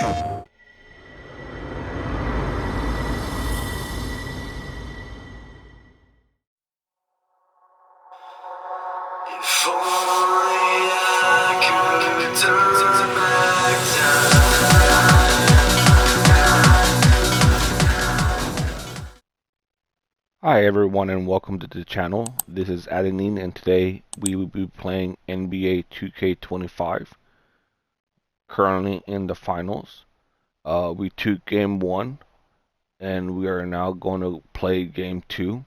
If only I could turn back time. Hi everyone and welcome to the channel. This is Adenine and today we will be playing NBA 2K25. Currently in the finals. We took game 1 and we are now going to play game 2.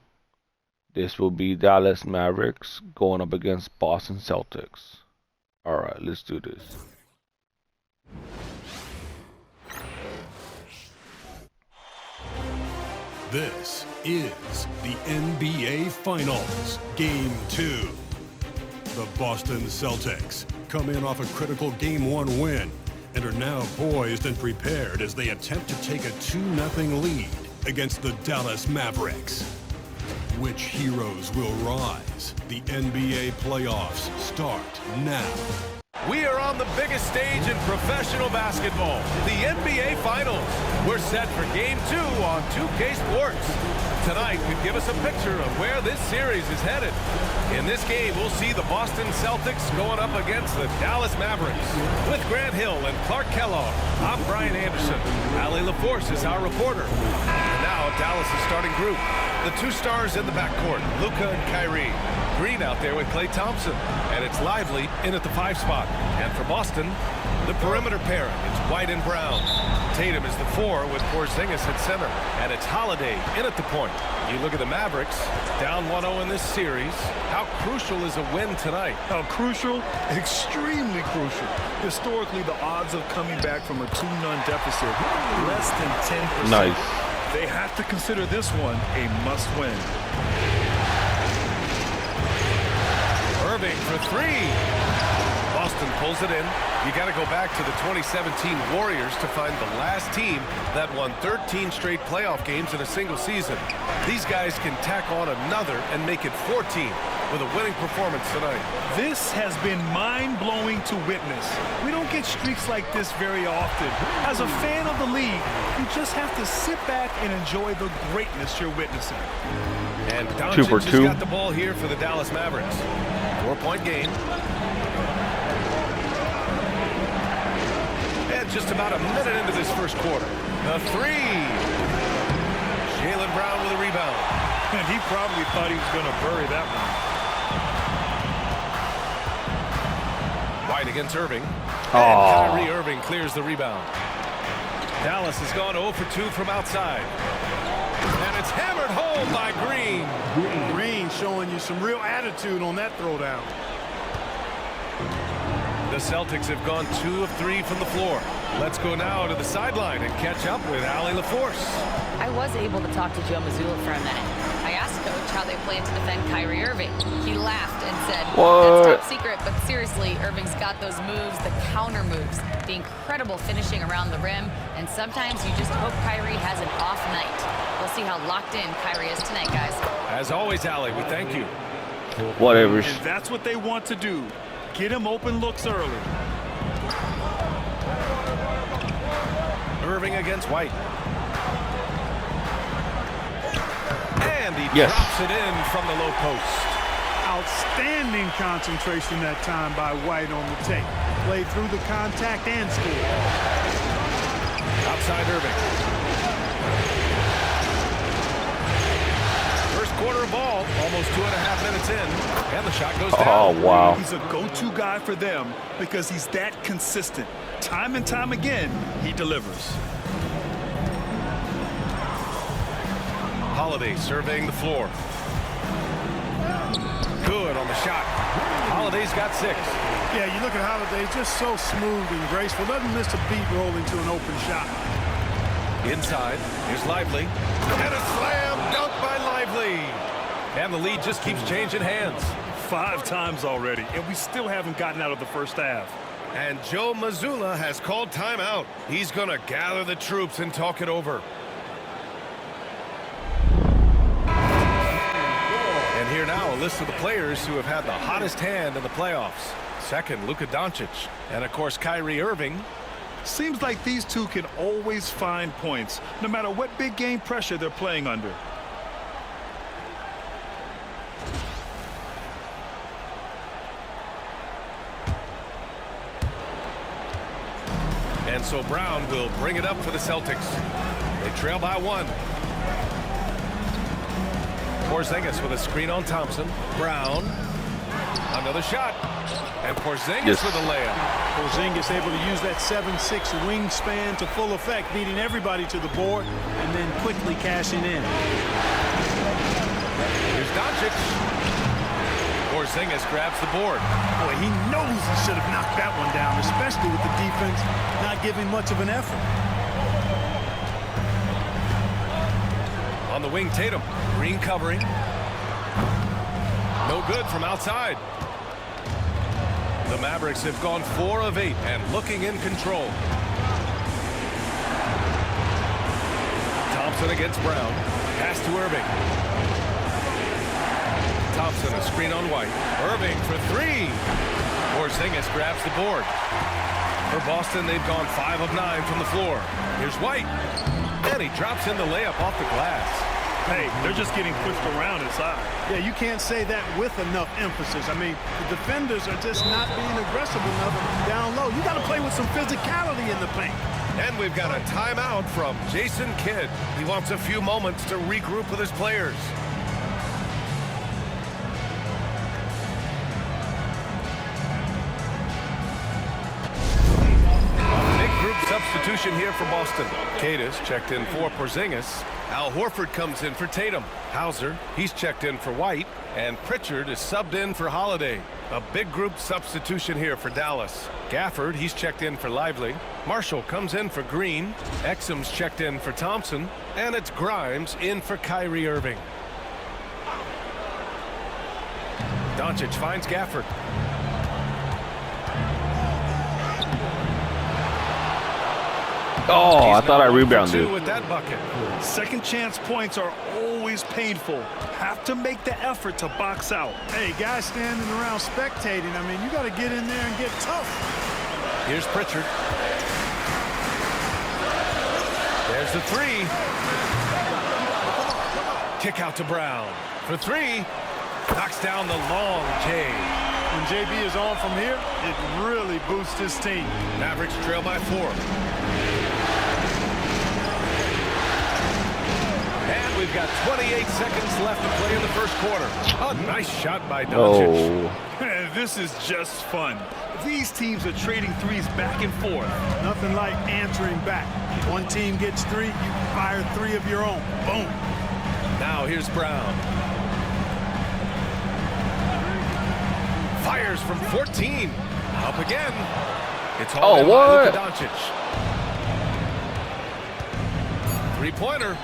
This will be Dallas Mavericks going up against Boston Celtics. Alright, let's do this. This is the NBA Finals, Game 2. The Boston Celtics come in off a critical Game 1 win and are now poised and prepared as they attempt to take a 2-0 lead against the Dallas Mavericks. Which heroes will rise? The NBA playoffs start now. We are on the biggest stage in professional basketball, the NBA Finals. We're set for Game 2 on 2K Sports. Tonight could give us a picture of where this series is headed. In this game, we'll see the Boston Celtics going up against the Dallas Mavericks. With Grant Hill and Clark Kellogg, I'm Brian Anderson. Ali LaForce is our reporter. And now Dallas' starting group. The two stars in the backcourt, Luka and Kyrie. Green out there with Klay Thompson. And it's Lively in at the 5 spot. And for Boston, the perimeter pairing. It's White and Brown. Tatum is the 4 with Porzingis at center. And it's Holiday in at the point. You look at the Mavericks, down 1-0 in this series. How crucial is a win tonight? How crucial? Extremely crucial. Historically, the odds of coming back from a 2-0 deficit, less than 10%. Nice. They have to consider this one a must-win. Irving for 3. Boston pulls it in. You got to go back to the 2017 Warriors to find the last team that won 13 straight playoff games in a single season. These guys can tack on another and make it 14 with a winning performance tonight. This has been mind-blowing to witness. We don't get streaks like this very often. As a fan of the league, you just have to sit back and enjoy the greatness you're witnessing. And Doncic has got the ball here for the Dallas Mavericks. 4-point game. And just about a minute into this first quarter. The 3. Jaylen Brown with a rebound. And he probably thought he was going to bury that one. White against Irving. And Kyrie Irving clears the rebound. Dallas has gone 0 for 2 from outside. And it's hammered home by Green. Green showing you some real attitude on that throwdown. The Celtics have gone 2 of 3 from the floor. Let's go now to the sideline and catch up with Ali LaForce. I was able to talk to Joe Mazzulla for a minute. I asked Coach how they plan to defend Kyrie Irving. He laughed and said, "That's top secret, but seriously, Irving's got those moves, the counter moves, the incredible finishing around the rim, and sometimes you just hope Kyrie has an off night." We'll see how locked in Kyrie is tonight, guys. As always, Ali, we thank you. Whatever. And that's what they want to do. Get him open looks early. Irving against White. And he drops it in from the low post. Outstanding concentration that time by White on the take. Played through the contact and scored. Outside Irving. First quarter ball, almost 2.5 minutes in, and the shot goes down. Oh, wow. He's a go-to guy for them because he's that consistent. Time and time again, he delivers. Holiday surveying the floor. Good on the shot. Holiday's got 6. Yeah, you look at Holiday, just so smooth and graceful. Doesn't miss a beat rolling to an open shot. Inside, here's Lively. And a slam dunk by Lively. And the lead just keeps changing hands. 5 times already, and we still haven't gotten out of the first half. And Joe Mazzulla has called timeout. He's going to gather the troops and talk it over. And here now a list of the players who have had the hottest hand in the playoffs. Second, Luka Doncic. And, of course, Kyrie Irving. Seems like these two can always find points, no matter what big game pressure they're playing under. And so Brown will bring it up for the Celtics. They trail by 1. Porzingis with a screen on Thompson. Brown. Another shot. And Porzingis with a layup. Porzingis able to use that 7'6" wingspan to full effect, beating everybody to the board and then quickly cashing in. Here's Doncic. Porzingis grabs the board. Boy, he knows he should have knocked that one down, especially with the defense not giving much of an effort. On the wing, Tatum. Green covering. No good from outside. The Mavericks have gone 4 of 8 and looking in control. Thompson against Brown. Pass to Irving. Thompson, a screen on White. Irving for 3. Porzingis grabs the board. For Boston, they've gone 5 of 9 from the floor. Here's White. And he drops in the layup off the glass. Hey, they're just getting pushed around inside. Yeah, you can't say that with enough emphasis. I mean, the defenders are just not being aggressive enough down low. You got to play with some physicality in the paint. And we've got a timeout from Jason Kidd. He wants a few moments to regroup with his players. Substitution here for Boston. Cadis checked in for Porzingis. Al Horford comes in for Tatum. Hauser, he's checked in for White. And Pritchard is subbed in for Holiday. A big group substitution here for Dallas. Gafford, he's checked in for Lively. Marshall comes in for Green. Exum's checked in for Thompson. And it's Grimes in for Kyrie Irving. Doncic finds Gafford. Oh, I thought I rebounded. With that bucket. Second chance points are always painful. Have to make the effort to box out. Hey, guys standing around spectating, I mean, you got to get in there and get tough. Here's Pritchard. There's the 3. Kick out to Brown. For 3. Knocks down the long J. When JB is on from here, it really boosts his team. Mavericks trail by 4. And we've got 28 seconds left to play in the first quarter. A nice shot by Doncic. Oh. This is just fun. These teams are trading threes back and forth. Nothing like answering back. One team gets 3, you fire 3 of your own. Boom. Now here's Brown. Fires from 14. Up again. It's all in by Luka Doncic. 3-pointer.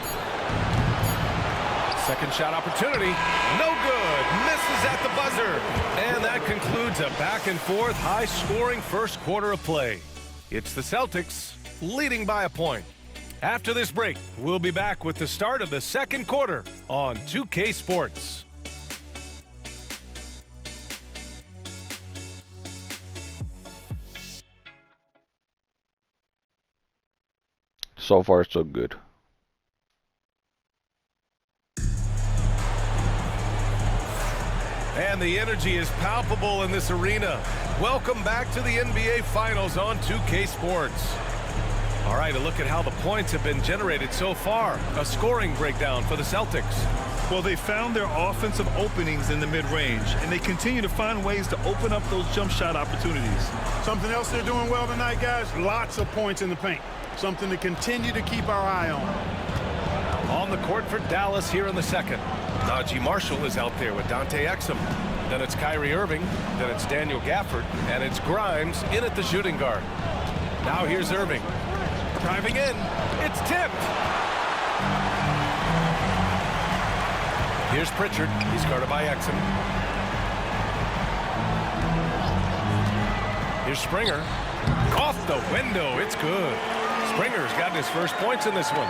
Second shot opportunity. No good. Misses at the buzzer. And that concludes a back-and-forth, high-scoring first quarter of play. It's the Celtics leading by a point. After this break, we'll be back with the start of the second quarter on 2K Sports. So far, so good. And the energy is palpable in this arena. Welcome back to the NBA Finals on 2K Sports. All right, a look at how the points have been generated so far. A scoring breakdown for the Celtics. Well, they found their offensive openings in the mid-range, and they continue to find ways to open up those jump shot opportunities. Something else they're doing well tonight, guys? Lots of points in the paint. Something to continue to keep our eye on. On the court for Dallas here in the second. Najee Marshall is out there with Dante Exum. Then it's Kyrie Irving. Then it's Daniel Gafford. And it's Grimes in at the shooting guard. Now here's Irving. Driving in. It's tipped. Here's Pritchard. He's guarded by Exum. Here's Springer. Off the window. It's good. Springer's gotten his first points in this one.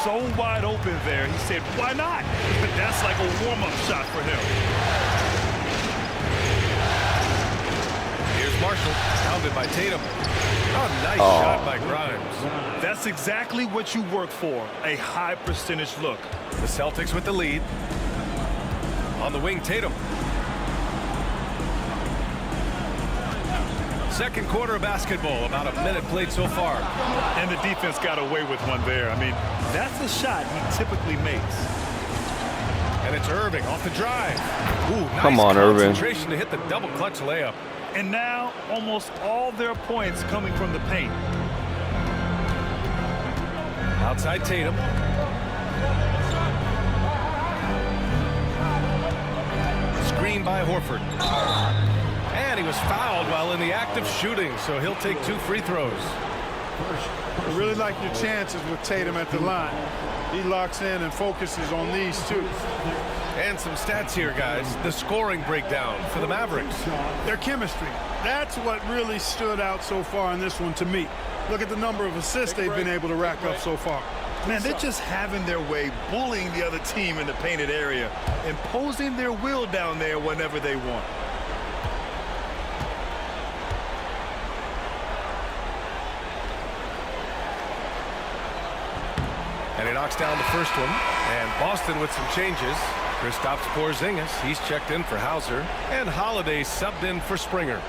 So wide open there. He said, why not? But that's like a warm-up shot for him. Here's Marshall, pounded by Tatum. Oh, nice shot by Grimes. That's exactly what you work for, a high percentage look. The Celtics with the lead. On the wing, Tatum. Second quarter of basketball, about a minute played so far. And the defense got away with one there. I mean, that's a shot he typically makes. And it's Irving off the drive. Ooh, nice Come on, Irving. concentration to hit the double clutch layup. And now almost all their points coming from the paint. Outside Tatum. Screen by Horford. And he was fouled while in the act of shooting, so he'll take 2 free throws. I really like your chances with Tatum at the line. He locks in and focuses on these two. And some stats here, guys. The scoring breakdown for the Mavericks. Their chemistry. That's what really stood out so far in this one to me. Look at the number of assists they've been able to rack up so far. Man, they're just having their way, bullying the other team in the painted area, imposing their will down there whenever they want. And he knocks down the first one. And Boston with some changes. Kristaps Porzingis, he's checked in for Hauser. And Holiday subbed in for Springer.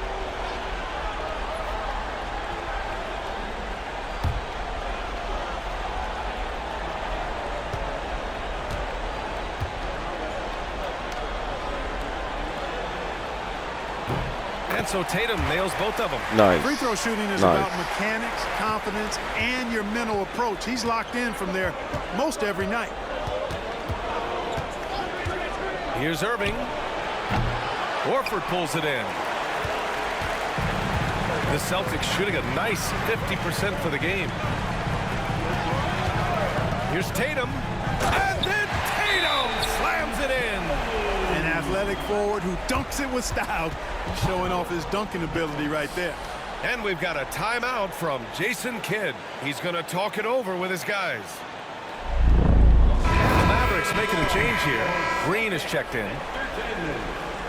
And so Tatum nails both of them. Nice. Free throw shooting is about mechanics, confidence, and your mental approach. He's locked in from there most every night. Here's Irving. Horford pulls it in. The Celtics shooting a nice 50% for the game. Here's Tatum. And then Tatum slams it in. An athletic forward who dunks it with style. He's showing off his dunking ability right there. And we've got a timeout from Jason Kidd. He's going to talk it over with his guys. The Mavericks making a change here. Green is checked in.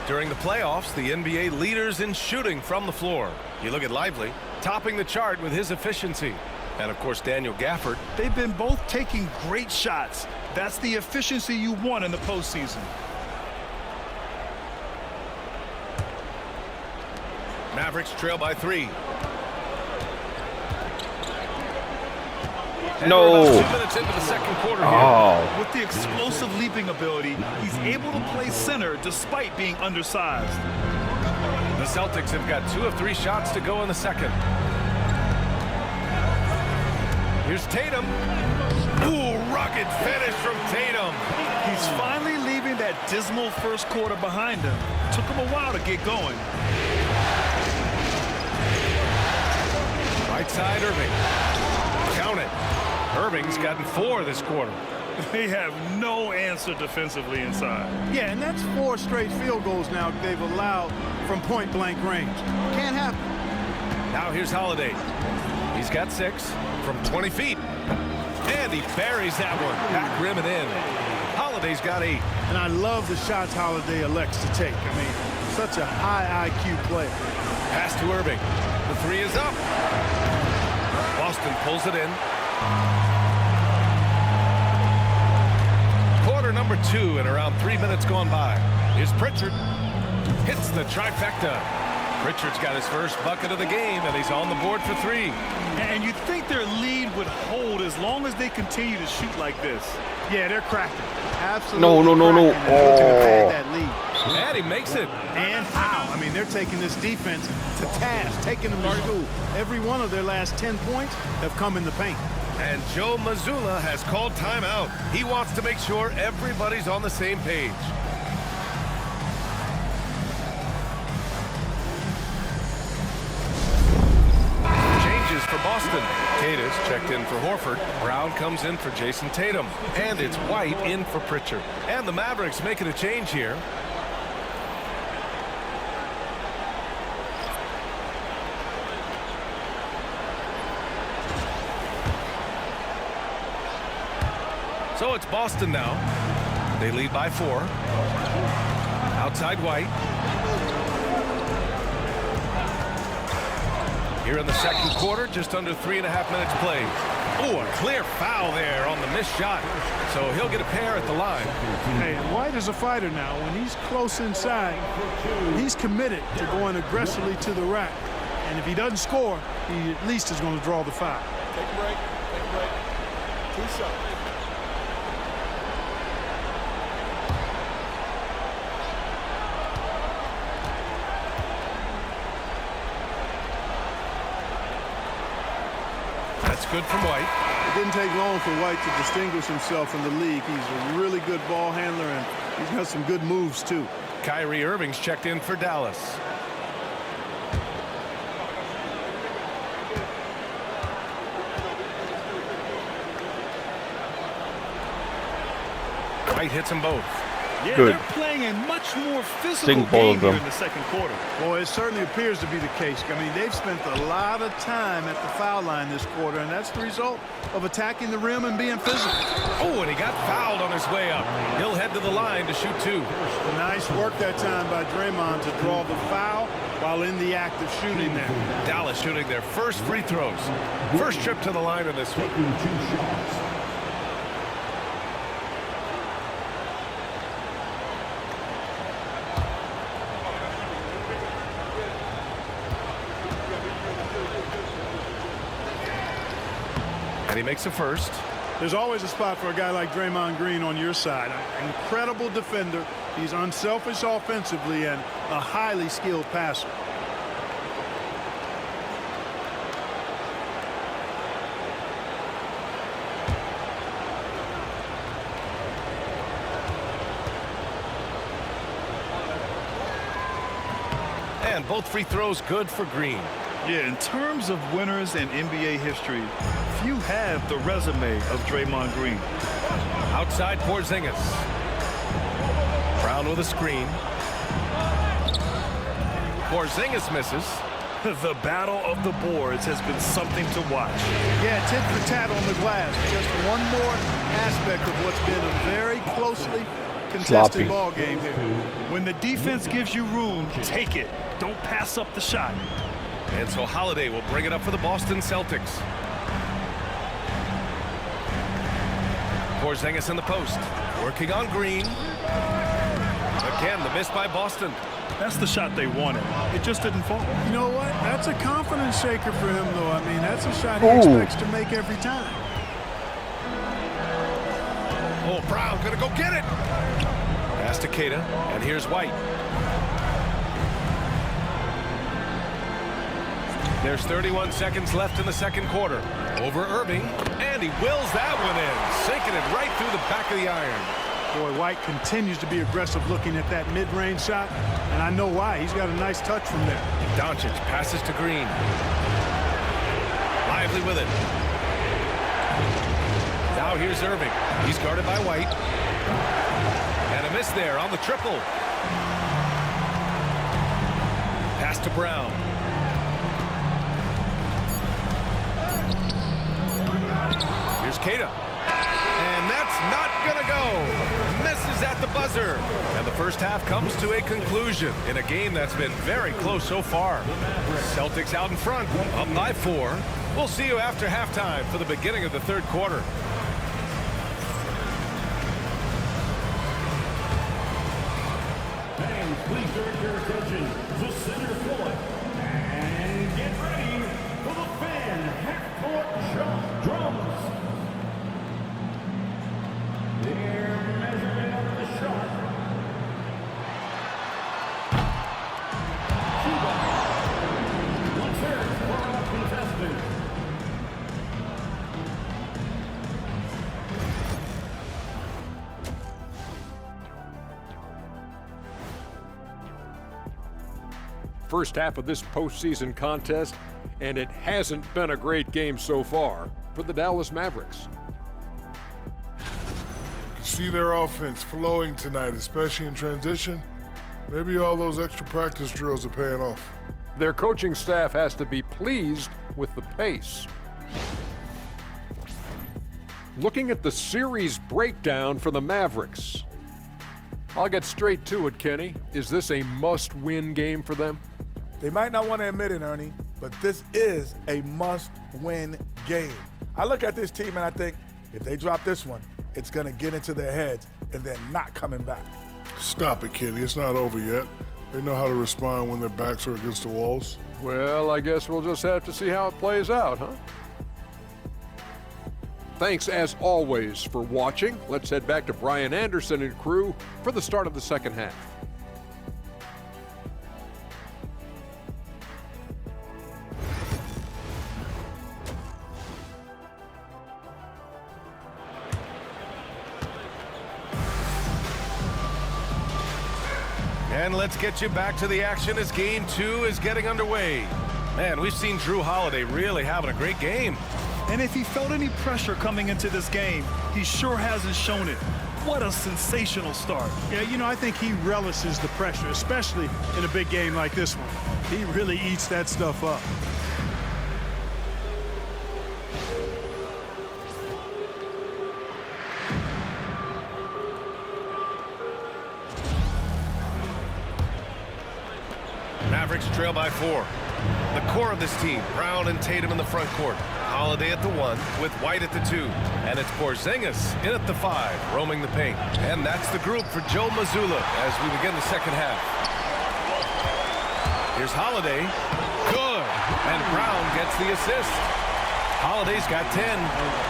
During the playoffs, the NBA leaders in shooting from the floor. You look at Lively, topping the chart with his efficiency. And, of course, Daniel Gafford. They've been both taking great shots. That's the efficiency you want in the postseason. Mavericks trail by 3. No. We're about 2 minutes into the second quarter here. Oh. With the explosive leaping ability, he's able to play center despite being undersized. The Celtics have got 2 of 3 shots to go in the second. Here's Tatum. Ooh, rugged finish from Tatum. He's finally leaving that dismal first quarter behind him. Took him a while to get going. Right side, Irving. Count it. Irving's gotten 4 this quarter. They have no answer defensively inside. Yeah, and that's 4 straight field goals now they've allowed from point-blank range. Can't happen. Now here's Holiday. He's got 6 from 20 feet. And he buries that one. Back rim and in. Holiday's got 8. And I love the shots Holiday elects to take. I mean, such a high IQ player. Pass to Irving. The 3 is up. Boston pulls it in. Quarter number 2 and around 3 minutes gone by. Here's Pritchard. Hits the trifecta. Pritchard's got his first bucket of the game, and he's on the board for 3. And you'd think their lead would hold as long as they continue to shoot like this. Yeah, they're cracking. Absolutely. No. Looking to pad that lead. And he makes it. And how? I mean, they're taking this defense to task, taking them to school. Every one of their last 10 points have come in the paint. And Joe Mazzulla has called timeout. He wants to make sure everybody's on the same page. Changes for Boston. Cadis checked in for Horford. Brown comes in for Jason Tatum. And it's White in for Pritchard. And the Mavericks making a change here. So it's Boston now. They lead by 4. Outside White. Here in the second quarter, just under 3.5 minutes played. Oh, a clear foul there on the missed shot. So he'll get a pair at the line. Hey, White is a fighter now. When he's close inside, he's committed to going aggressively to the rack. And if he doesn't score, he at least is going to draw the foul. Take a break. Take a break. 2 shots. That's good from White. It didn't take long for White to distinguish himself in the league. He's a really good ball handler, and he's got some good moves, too. Kyrie Irving's checked in for Dallas. White hits them both. Yeah, Good. they're playing a much more physical Sing both game of here them. in the second quarter. Well, it certainly appears to be the case. I mean, they've spent a lot of time at the foul line this quarter, and that's the result of attacking the rim and being physical. Oh, and he got fouled on his way up. He'll head to the line to shoot 2. Nice work that time by Draymond to draw the foul while in the act of shooting there. Dallas shooting their first free throws. First trip to the line in this one. And he makes the first. There's always a spot for a guy like Draymond Green on your side. An incredible defender. He's unselfish offensively and a highly skilled passer. And both free throws good for Green. Yeah, in terms of winners in NBA history, few have the resume of Draymond Green. Outside Porzingis. Brown with a screen. Porzingis misses. The battle of the boards has been something to watch. Yeah, tit for tat on the glass. Just one more aspect of what's been a very closely contested Sloppy. ball game here. When the defense gives you room, take it. Don't pass up the shot. And so Holiday will bring it up for the Boston Celtics. Porzingis in the post. Working on Green. Again, the miss by Boston. That's the shot they wanted. It just didn't fall. You know what? That's a confidence shaker for him, though. I mean, that's a shot he Ooh. expects to make every time. Oh, Brown gonna go get it. Pass to Keita, and here's White. There's 31 seconds left in the second quarter. Over Irving, and he wills that one in, sinking it right through the back of the iron. Boy, White continues to be aggressive looking at that mid-range shot, and I know why. He's got a nice touch from there. Doncic passes to Green. Lively with it. Now here's Irving. He's guarded by White. And a miss there on the triple. Pass to Brown. Here's Keita. And that's not gonna go. Misses at the buzzer. And the first half comes to a conclusion in a game that's been very close so far. Celtics out in front, up by 4. We'll see you after halftime for the beginning of the third quarter. Fans, please direct your attention to center court and get ready for the fan half-court drums. Their measurement of the shot. Cuba. 1/3 for our contestant. First half of this postseason contest, and it hasn't been a great game so far for the Dallas Mavericks. See their offense flowing tonight, especially in transition. Maybe all those extra practice drills are paying off. Their coaching staff has to be pleased with the pace. Looking at the series breakdown for the Mavericks, I'll get straight to it, Kenny. Is this a must-win game for them? They might not want to admit it, Ernie, but this is a must-win game. I look at this team and I think if they drop this one, it's going to get into their heads and then not coming back. Stop it, Kenny. It's not over yet. They know how to respond when their backs are against the walls. Well, I guess we'll just have to see how it plays out, huh? Thanks, as always, for watching. Let's head back to Brian Anderson and crew for the start of the second half. And let's get you back to the action as game 2 is getting underway. Man, we've seen Drew Holiday really having a great game. And if he felt any pressure coming into this game, he sure hasn't shown it. What a sensational start. Yeah, you know, I think he relishes the pressure, especially in a big game like this one. He really eats that stuff up. Mavericks trail by 4. The core of this team, Brown and Tatum in the front court. Holiday at the 1 with White at the 2. And it's Porzingis in at the 5, roaming the paint. And that's the group for Joe Mazzulla as we begin the second half. Here's Holiday. Good. And Brown gets the assist. Holiday's got 10.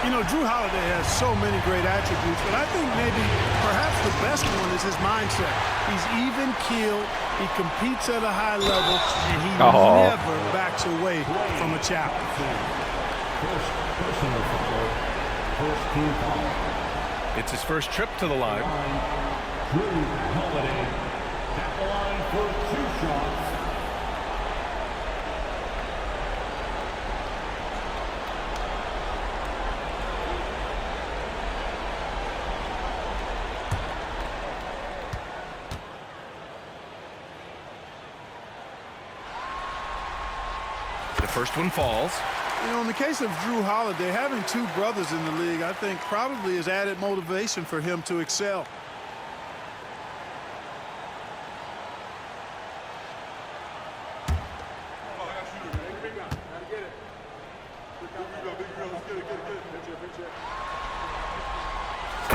You know, Drew Holiday has so many great attributes, but I think maybe perhaps the best one is his mindset. He's even-keeled, he competes at a high level, and he never backs away from a challenge. It's his first trip to the line. Drew Holiday at the line for 2 shots. The first one falls. You know, in the case of Drew Holiday, having 2 brothers in the league, I think probably is added motivation for him to excel.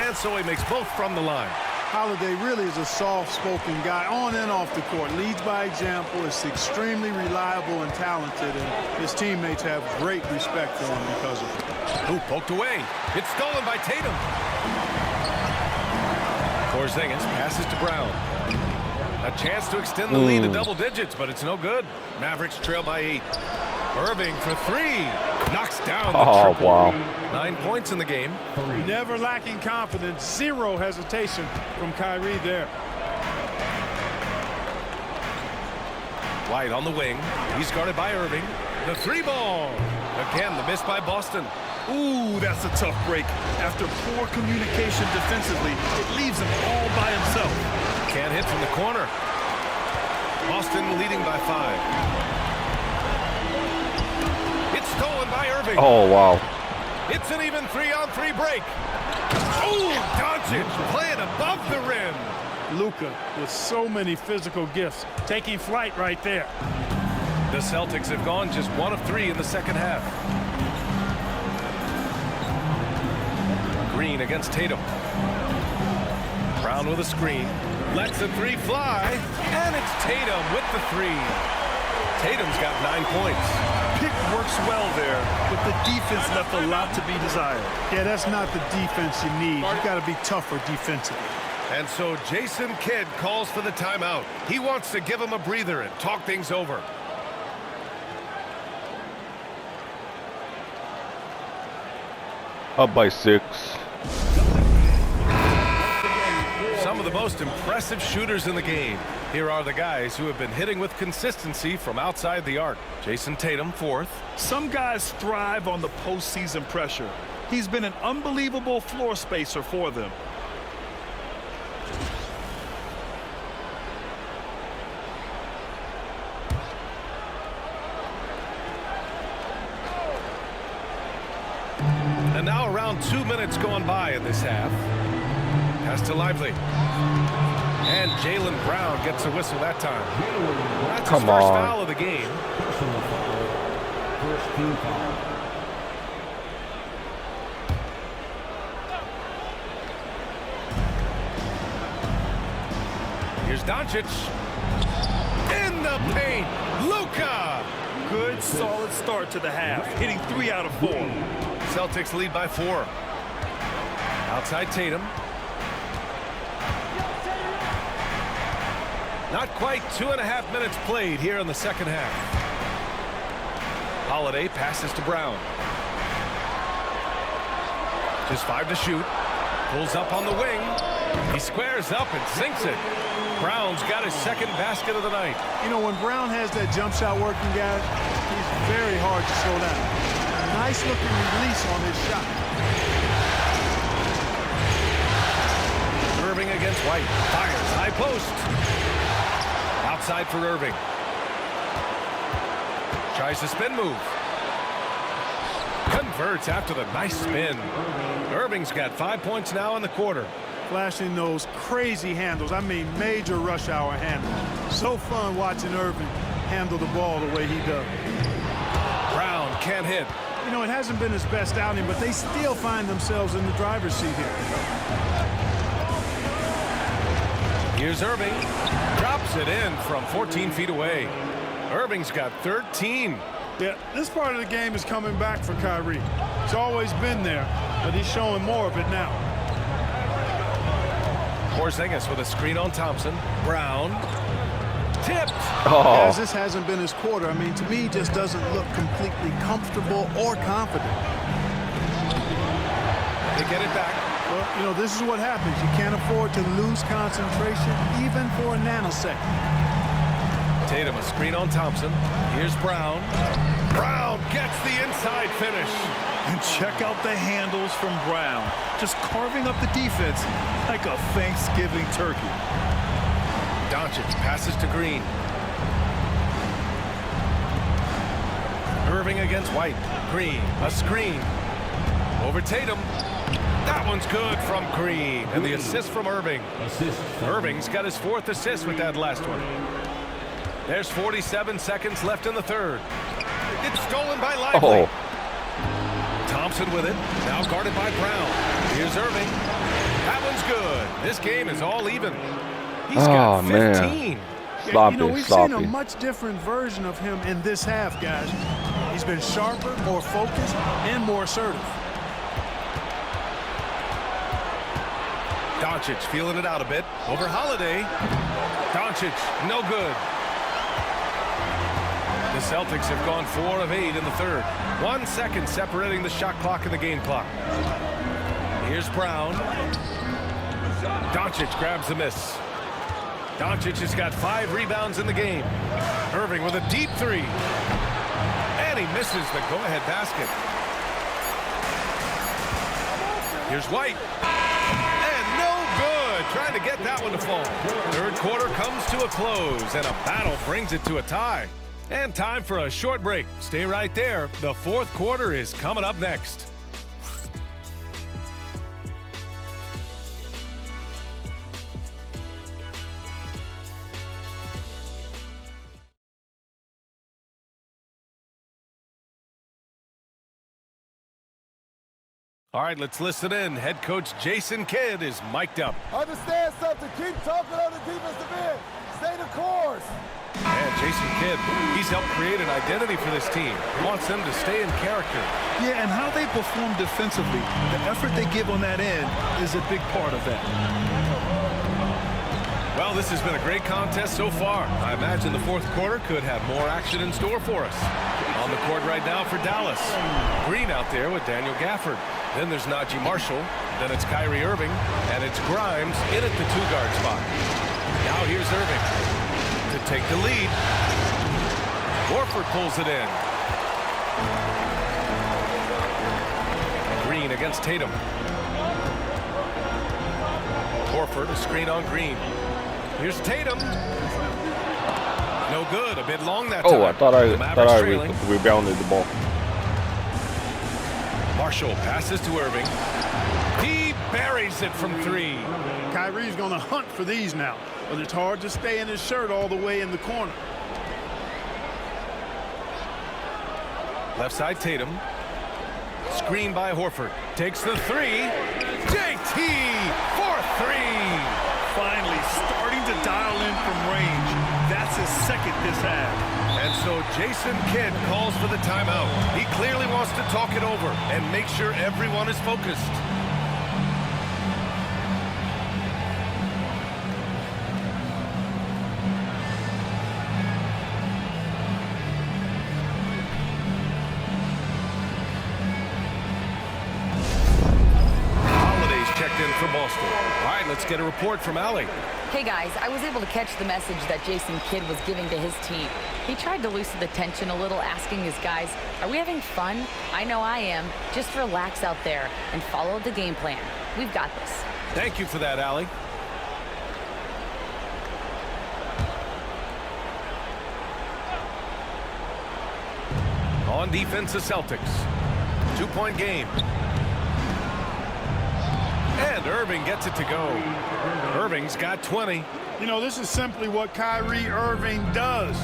And so he makes both from the line. Holiday really is a soft-spoken guy on and off the court. Leads by example, is extremely reliable and talented, and his teammates have great respect for him because of it. Ooh, poked away. It's stolen by Tatum. Porzingis passes to Brown. A chance to extend the lead to double digits, but it's no good. Mavericks trail by 8. Irving for 3. Knocks down the triple. Wow. 9 points in the game. Never lacking confidence. 0 hesitation from Kyrie there. White on the wing. He's guarded by Irving. The 3-ball. Again, the miss by Boston. Ooh, that's a tough break. After poor communication defensively, it leaves him all by himself. Can't hit from the corner. Boston leading by 5. It's stolen by Irving. Oh, wow. It's an even 3-on-3 break. Oh, Doncic playing above the rim. Luka with so many physical gifts, taking flight right there. The Celtics have gone just 1 of 3 in the second half. Green against Tatum. Brown with a screen. Lets the 3 fly. And it's Tatum with the 3. Tatum's got 9 points. Pick works well there, but the defense left a lot to be desired. Yeah, that's not the defense you need. You got to be tougher defensively. And so Jason Kidd calls for the timeout. He wants to give him a breather and talk things over. Up by 6. Some of the most impressive shooters in the game. Here are the guys who have been hitting with consistency from outside the arc. Jason Tatum, 4th. Some guys thrive on the postseason pressure. He's been an unbelievable floor spacer for them. And now around 2 minutes going by in this half. Pass to Lively. And Jaylen Brown gets a whistle that time. That's his first foul of the game. team foul. Here's Doncic. In the paint, Luka. Good, solid start to the half, hitting 3 out of 4. Celtics lead by 4. Outside Tatum. Not quite 2.5 minutes played here in the second half. Holiday passes to Brown. Just 5 to shoot. Pulls up on the wing. He squares up and sinks it. Brown's got his second basket of the night. You know, when Brown has that jump shot working, guys, he's very hard to slow down. Nice looking release on his shot. Irving against White. Fires high post. Outside for Irving. Tries the spin move. Converts after the nice spin. Irving's got 5 points now in the quarter. Flashing those crazy handles. I mean, major rush hour handles. So fun watching Irving handle the ball the way he does. Brown can't hit. You know, it hasn't been his best outing, but they still find themselves in the driver's seat here. Here's Irving. Drops it in from 14 feet away. Irving's got 13. Yeah, this part of the game is coming back for Kyrie. It's always been there, but he's showing more of it now. Porzingis with a screen on Thompson. Brown. Tipped. As this hasn't been his quarter, I mean, to me, he just doesn't look completely comfortable or confident. They get it back. Well, you know, this is what happens. You can't afford to lose concentration, even for a nanosecond. Tatum, a screen on Thompson. Here's Brown. Brown gets the inside finish. And check out the handles from Brown. Just carving up the defense like a Thanksgiving turkey. Doncic passes to Green. Irving against White. Green, a screen. Over Tatum. That one's good from Green. And the assist from Irving. Irving's got his 4th assist with that last one. There's 47 seconds left in the third. It's stolen by Lively. Thompson with it. Now guarded by Brown. Here's Irving. That one's good. This game is all even. He's got 15. Man. Sloppy, you know, we've sloppy. seen a much different version of him in this half, guys. He's been sharper, more focused, and more assertive. Doncic feeling it out a bit. Over Holiday. Doncic, no good. The Celtics have gone 4 of 8 in the third. 1 second separating the shot clock and the game clock. Here's Brown. Doncic grabs the miss. Doncic has got 5 rebounds in the game. Irving with a deep 3. And he misses the go-ahead basket. Here's White. And no good. Trying to get that one to fall. Third quarter comes to a close, and a battle brings it to a tie. And time for a short break. Stay right there. The fourth quarter is coming up next. All right, let's listen in. Head coach Jason Kidd is mic'd up. Understand something. Keep talking on the defensive end. Stay the course. And Jason Kidd, he's helped create an identity for this team. He wants them to stay in character. Yeah, and how they perform defensively, the effort they give on that end is a big part of that. Well, this has been a great contest so far. I imagine the fourth quarter could have more action in store for us. On the court right now for Dallas. Green out there with Daniel Gafford. Then there's Najee Marshall. Then it's Kyrie Irving. And it's Grimes in at the 2-guard spot. Now here's Irving to take the lead. Horford pulls it in. Green against Tatum. Horford, a screen on Green. Here's Tatum. No good. A bit long that time. Oh, I thought I trailing. rebounded the ball. Marshall passes to Irving. He buries it from 3. Kyrie's going to hunt for these now, but it's hard to stay in his shirt all the way in the corner. Left side Tatum. Screen by Horford. Takes the three. JT for three. Finally starting to dial in from range. That's his second this half. And so Jason Kidd calls for the timeout. He clearly wants to talk it over and make sure everyone is focused. For Boston. All right, let's get a report from Allie. Hey guys, I was able to catch the message that Jason Kidd was giving to his team. He tried to loosen the tension a little, asking his guys, are we having fun? I know I am. Just relax out there and follow the game plan. We've got this. Thank you for that, Allie. On defense, the Celtics. 2-point game. And Irving gets it to go. Irving's got 20. You know, this is simply what Kyrie Irving does.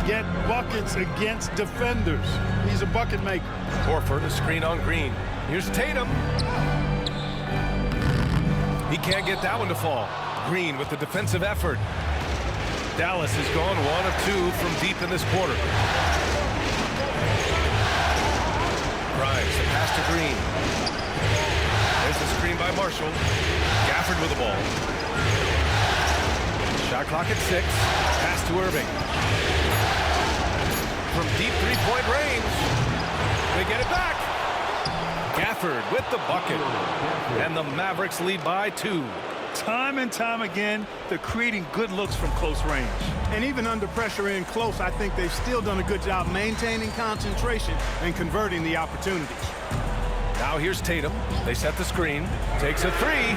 Get buckets against defenders. He's a bucket maker. Horford, a screen on Green. Here's Tatum. He can't get that one to fall. Green with the defensive effort. Dallas has gone 1 of 2 from deep in this quarter. Grimes, a pass to Green. There's the screen by Marshall. Gafford with the ball. Shot clock at 6. Pass to Irving. From deep three-point range. They get it back. Gafford with the bucket. And the Mavericks lead by 2. Time and time again, they're creating good looks from close range. And even under pressure in close, I think they've still done a good job maintaining concentration and converting the opportunities. Now here's Tatum. They set the screen. Takes a three.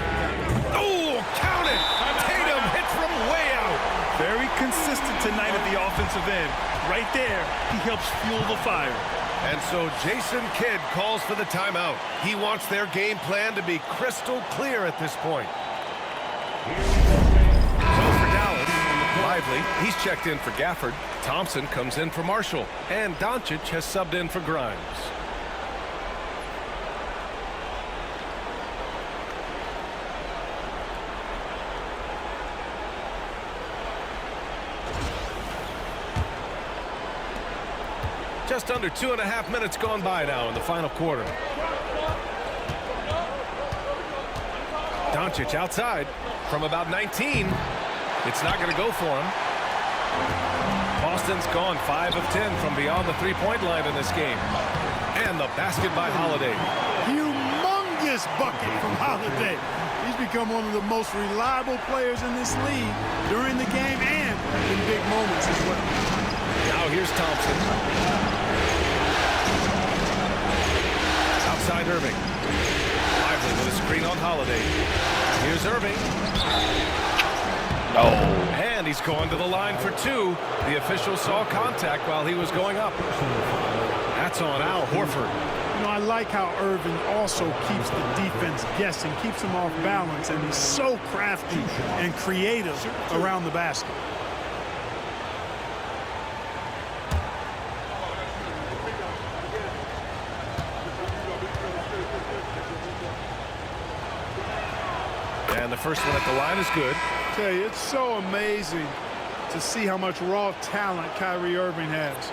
Oh, count it! Tatum hits from way out. Very consistent tonight at the offensive end. Right there, he helps fuel the fire. And so Jason Kidd calls for the timeout. He wants their game plan to be crystal clear at this point. So for Dallas, Lively, he's checked in for Gafford. Thompson comes in for Marshall. And Doncic has subbed in for Grimes. Just under 2.5 minutes gone by now in the final quarter. Doncic outside from about 19. It's not going to go for him. Boston's gone 5 of 10 from beyond the three-point line in this game. And the basket by Holiday. Humongous bucket from Holiday. He's become one of the most reliable players in this league during the game and in big moments as well. Now here's Thompson. Outside Irving. Lively with a screen on Holiday. Here's Irving. No. And he's going to the line for 2. The official saw contact while he was going up. That's on Al Horford. You know, I like how Irving also keeps the defense guessing, keeps them off balance, and he's so crafty and creative around the basket. And the first one at the line is good. I tell you, it's so amazing to see how much raw talent Kyrie Irving has.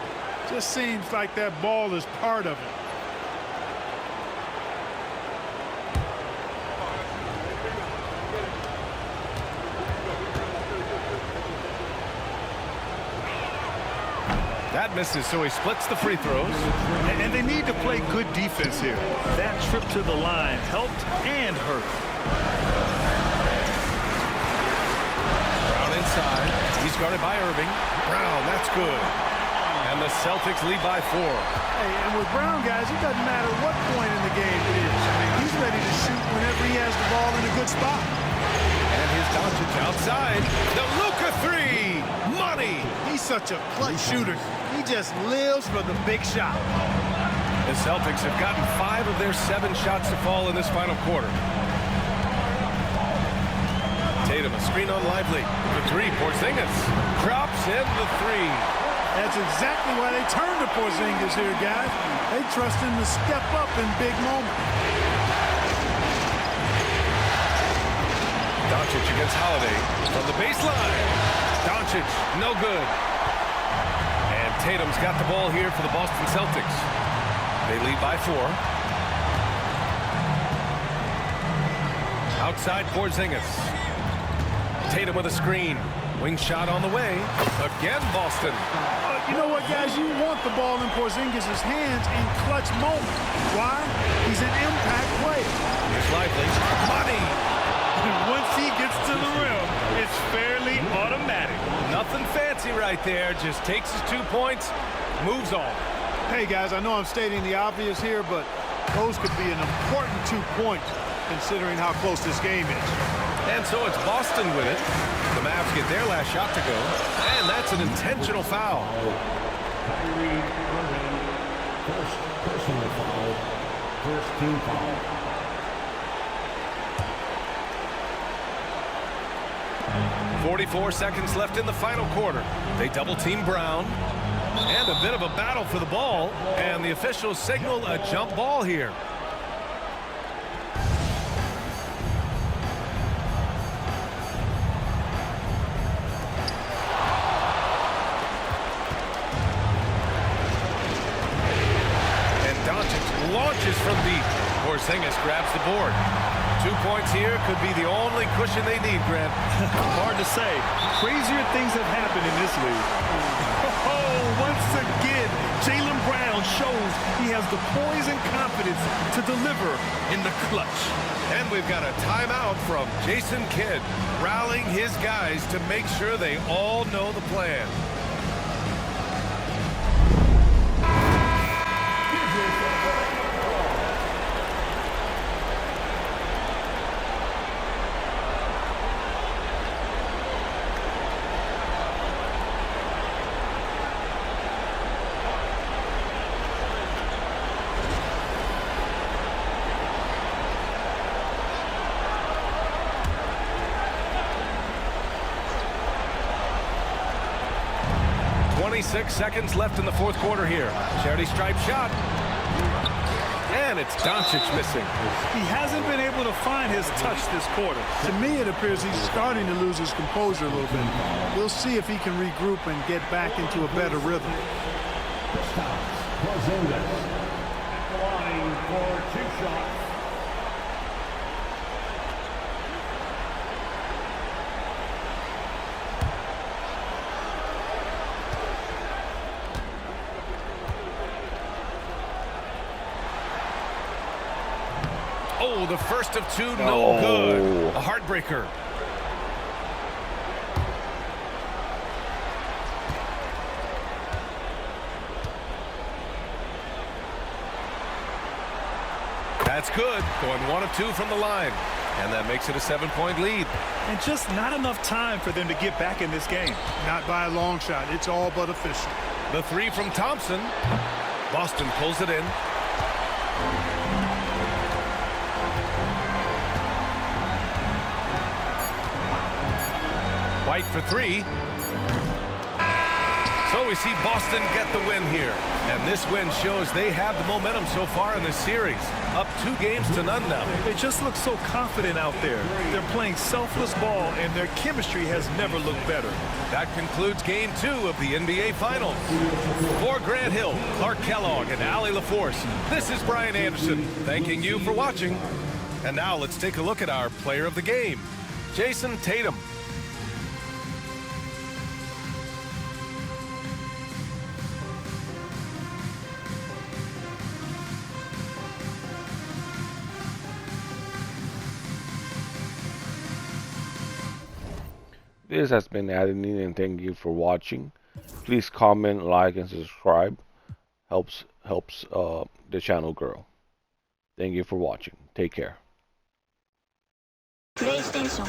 Just seems like that ball is part of it. That misses, so he splits the free throws. And they need to play good defense here. That trip to the line helped and hurt. Brown inside. He's guarded by Irving. Brown, that's good. And the Celtics lead by 4. Hey, and with Brown, guys, it doesn't matter what point in the game it is. I mean, he's ready to shoot whenever he has the ball in a good spot. And here's Doncic outside. The Luka 3. Money. He's such a clutch shooter. He just lives for the big shot. The Celtics have gotten 5 of their 7 shots to fall in this final quarter. Tatum, a screen on Lively. The 3, Porzingis drops in the 3. That's exactly why they turned to Porzingis here, guys. They trust him to step up in big moments. Doncic against Holiday from the baseline. Doncic, no good. And Tatum's got the ball here for the Boston Celtics. They lead by 4. Outside Porzingis. Tatum with a screen. Wing shot on the way. Again, Boston. You know what, guys? You want the ball in Porzingis' hands in clutch moments. Why? He's an impact player. Here's Lively. Money. Once he gets to the rim, it's fairly automatic. Nothing fancy right there. Just takes his 2 points, moves on. Hey, guys, I know I'm stating the obvious here, but those could be an important 2 points considering how close this game is. And so it's Boston with it. The Mavs get their last shot to go. And that's an intentional foul. Kyrie Irving, first personal foul, first team foul. 44 seconds left in the final quarter. They double-team Brown. And a bit of a battle for the ball. And the officials signal a jump ball here. And Doncic launches from deep. Porzingis grabs the board. 2 points here could be the only cushion they need, Grant. Hard to say. Crazier things have happened in this league. Oh, once again, Jaylen Brown shows he has the poise and confidence to deliver in the clutch. And we've got a timeout from Jason Kidd, rallying his guys to make sure they all know the plan. Six seconds left in the fourth quarter here. Charity stripe shot. And it's Doncic missing. He hasn't been able to find his touch this quarter. To me, it appears he's starting to lose his composure a little bit. We'll see if he can regroup and get back into a better rhythm. Porzingis at the line for 2 shots. Oh, the first of 2, no good. A heartbreaker. That's good. Going 1 of 2 from the line. And that makes it a 7-point lead. And just not enough time for them to get back in this game. Not by a long shot. It's all but official. The 3 from Thompson. Boston pulls it in. White for 3. So we see Boston get the win here. And this win shows they have the momentum so far in this series. Up 2 games to none now. They just look so confident out there. They're playing selfless ball, and their chemistry has never looked better. That concludes Game 2 of the NBA Finals. For Grant Hill, Clark Kellogg, and Allie LaForce, this is Brian Anderson, thanking you for watching. And now let's take a look at our player of the game, Jason Tatum. This has been Adenine, and thank you for watching. Please comment, like, and subscribe. Helps the channel grow. Thank you for watching. Take care. PlayStation